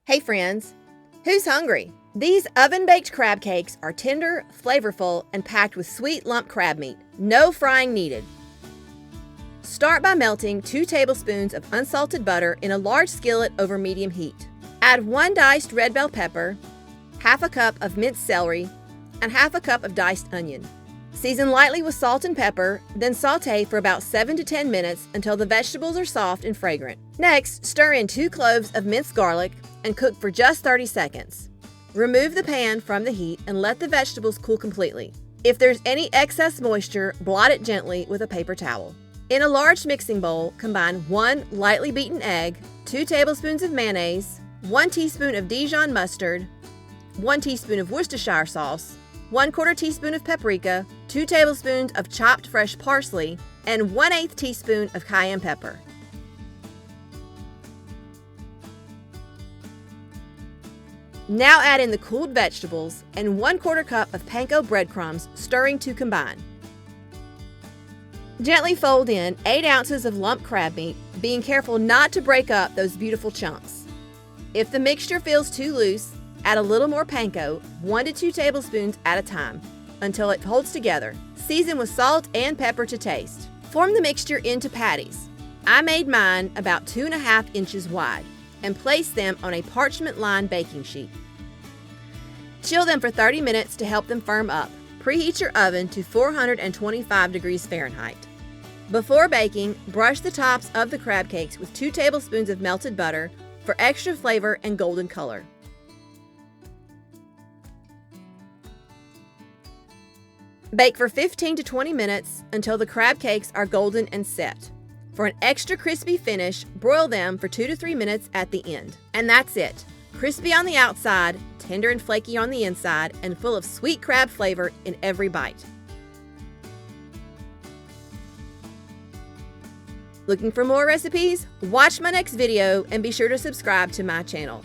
Hey friends, who's hungry? These oven-baked crab cakes are tender, flavorful, and packed with sweet lump crab meat. No frying needed. Start by melting 2 tablespoons of unsalted butter in a large skillet over medium heat. Add 1 diced red bell pepper, half a cup of minced celery, and half a cup of diced onion. Season lightly with salt and pepper, then saute for about 7 to 10 minutes until the vegetables are soft and fragrant. Next, stir in 2 cloves of minced garlic and cook for just 30 seconds. Remove the pan from the heat and let the vegetables cool completely. If there's any excess moisture, blot it gently with a paper towel. In a large mixing bowl, combine 1 lightly beaten egg, 2 tablespoons of mayonnaise, 1 teaspoon of Dijon mustard, 1 teaspoon of Worcestershire sauce, 1/4 teaspoon of paprika, 2 tablespoons of chopped fresh parsley, and 1/8 teaspoon of cayenne pepper. Now add in the cooled vegetables and 1/4 cup of panko breadcrumbs, stirring to combine. Gently fold in 8 ounces of lump crab meat, being careful not to break up those beautiful chunks. If the mixture feels too loose, add a little more panko, 1 to 2 tablespoons at a time, until it holds together. Season with salt and pepper to taste. Form the mixture into patties. I made mine about 2.5 inches wide and place them on a parchment-lined baking sheet. Chill them for 30 minutes to help them firm up. Preheat your oven to 425 degrees Fahrenheit. Before baking, brush the tops of the crab cakes with 2 tablespoons of melted butter for extra flavor and golden color. Bake for 15 to 20 minutes until the crab cakes are golden and set. For an extra crispy finish, broil them for 2 to 3 minutes at the end. And that's it. Crispy on the outside, tender and flaky on the inside, and full of sweet crab flavor in every bite. Looking for more recipes? Watch my next video and be sure to subscribe to my channel.